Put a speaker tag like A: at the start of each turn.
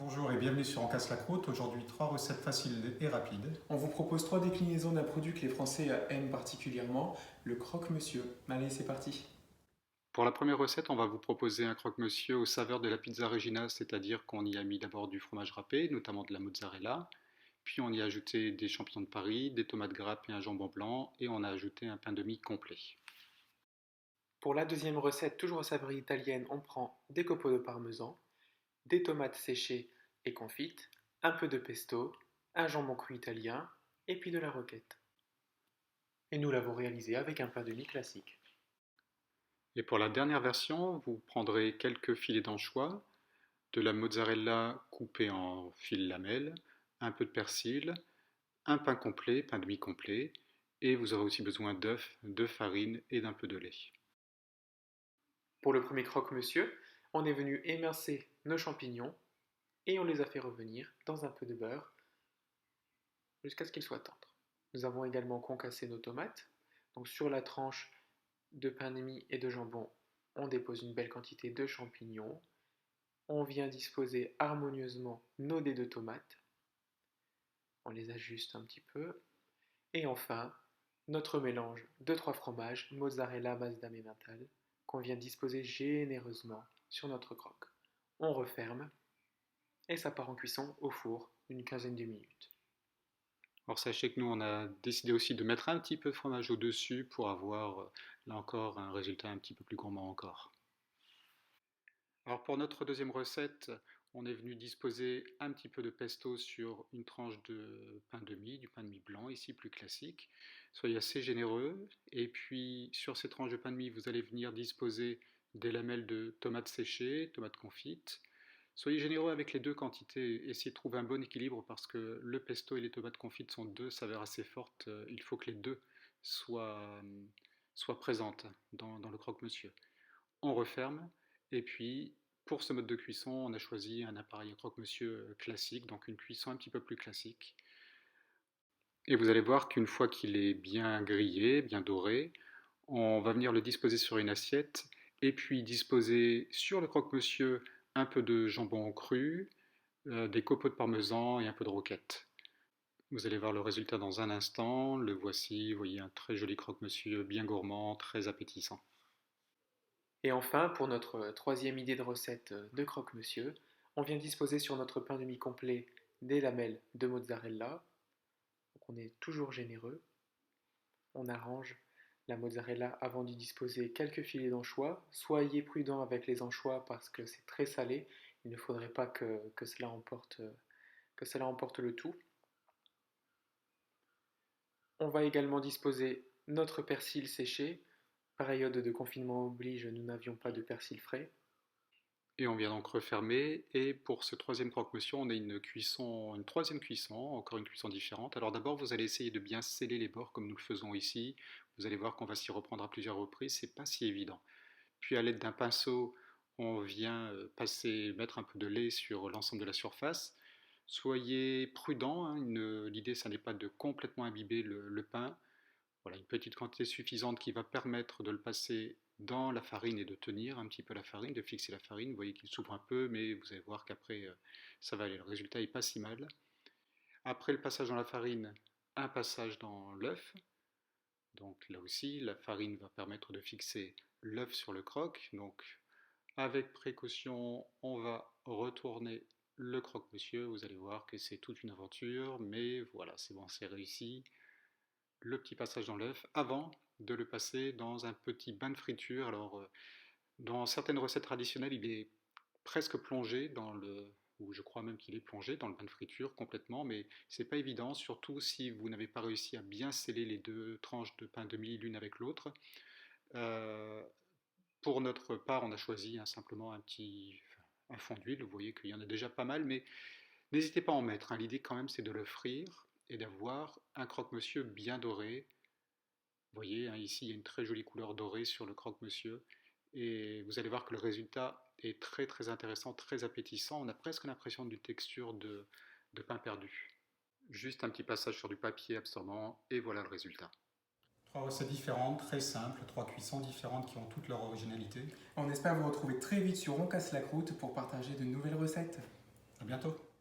A: Bonjour et bienvenue sur On casse la croûte. Aujourd'hui, 3 recettes faciles et rapides.
B: On vous propose 3 déclinaisons d'un produit que les Français aiment particulièrement, le croque-monsieur. Allez, c'est parti.
C: Pour la première recette, on va vous proposer un croque-monsieur aux saveurs de la pizza Regina, c'est-à-dire qu'on y a mis d'abord du fromage râpé, notamment de la mozzarella, puis on y a ajouté des champignons de Paris, des tomates grappes et un jambon blanc, et on a ajouté un pain de mie complet.
B: Pour la deuxième recette, toujours aux saveurs italiennes, on prend des copeaux de parmesan, des tomates séchées et confites, un peu de pesto, un jambon cru italien et puis de la roquette. Et nous l'avons réalisé avec un pain de mie classique.
C: Et pour la dernière version, vous prendrez quelques filets d'anchois, de la mozzarella coupée en fils lamelles, un peu de persil, un pain complet, pain de mie complet, et vous aurez aussi besoin d'œufs, de farine et d'un peu de lait.
B: Pour le premier croque-monsieur, on est venu émincer nos champignons et on les a fait revenir dans un peu de beurre jusqu'à ce qu'ils soient tendres. Nous avons également concassé nos tomates. Donc sur la tranche de pain de mie et de jambon, on dépose une belle quantité de champignons. On vient disposer harmonieusement nos dés de tomates. On les ajuste un petit peu. Et enfin, notre mélange de 3 fromages, mozzarella, masdame et mental, qu'on vient disposer généreusement sur notre croque. On referme et ça part en cuisson au four une quinzaine de minutes.
C: Alors sachez que nous, on a décidé aussi de mettre un petit peu de fromage au-dessus pour avoir, là encore, un résultat un petit peu plus gourmand encore. Alors pour notre deuxième recette, on est venu disposer un petit peu de pesto sur une tranche de pain de mie, du pain de mie blanc, ici plus classique. Soyez assez généreux. Et puis sur ces tranches de pain de mie, vous allez venir disposer des lamelles de tomates séchées, tomates confites. Soyez généreux avec les deux quantités, essayez de trouver un bon équilibre parce que le pesto et les tomates confites sont deux saveurs assez fortes. Il faut que les deux soient présentes dans le croque-monsieur. On referme et puis pour ce mode de cuisson, on a choisi un appareil à croque-monsieur classique, donc une cuisson un petit peu plus classique. Et vous allez voir qu'une fois qu'il est bien grillé, bien doré, on va venir le disposer sur une assiette et puis disposer sur le croque-monsieur un peu de jambon cru, des copeaux de parmesan et un peu de roquette. Vous allez voir le résultat dans un instant. Le voici, vous voyez un très joli croque-monsieur, bien gourmand, très appétissant.
B: Et enfin, pour notre troisième idée de recette de croque-monsieur, on vient disposer sur notre pain de mie complet des lamelles de mozzarella. Donc on est toujours généreux. On arrange la mozzarella avant d'y disposer quelques filets d'anchois. Soyez prudent avec les anchois parce que c'est très salé. Il ne faudrait pas que cela emporte le tout. On va également disposer notre persil séché. Période de confinement oblige, nous n'avions pas de persil frais.
C: Et on vient donc refermer. Et pour ce troisième croque-monsieur, on a une cuisson, une troisième cuisson, encore une cuisson différente. Alors d'abord, vous allez essayer de bien sceller les bords comme nous le faisons ici. Vous allez voir qu'on va s'y reprendre à plusieurs reprises. C'est pas si évident. Puis à l'aide d'un pinceau, on vient mettre un peu de lait sur l'ensemble de la surface. Soyez prudent, hein, l'idée, ça n'est pas de complètement imbiber le pain. Voilà, une petite quantité suffisante qui va permettre de le passer dans la farine et de tenir un petit peu la farine, de fixer la farine. Vous voyez qu'il s'ouvre un peu, mais vous allez voir qu'après, ça va aller. Le résultat n'est pas si mal. Après le passage dans la farine, un passage dans l'œuf. Donc là aussi, la farine va permettre de fixer l'œuf sur le croque. Donc avec précaution, on va retourner le croque-monsieur. Vous allez voir que c'est toute une aventure, mais voilà, c'est bon, c'est réussi. Le petit passage dans l'œuf avant de le passer dans un petit bain de friture. Alors, dans certaines recettes traditionnelles, il est presque plongé ou je crois même qu'il est plongé dans le bain de friture complètement, mais c'est pas évident, surtout si vous n'avez pas réussi à bien sceller les deux tranches de pain de mie l'une avec l'autre. Euh, pour notre part, on a choisi simplement un fond d'huile. Vous voyez qu'il y en a déjà pas mal, mais n'hésitez pas à en mettre, hein. L'idée quand même, c'est de le frire et d'avoir un croque-monsieur bien doré. Vous voyez, hein, ici, il y a une très jolie couleur dorée sur le croque-monsieur. Et vous allez voir que le résultat est très très intéressant, très appétissant. On a presque l'impression d'une texture de pain perdu. Juste un petit passage sur du papier absorbant et voilà le résultat.
A: 3 recettes différentes, très simples, 3 cuissons différentes qui ont toute leur originalité.
B: On espère vous retrouver très vite sur On casse la croûte pour partager de nouvelles recettes.
A: À bientôt.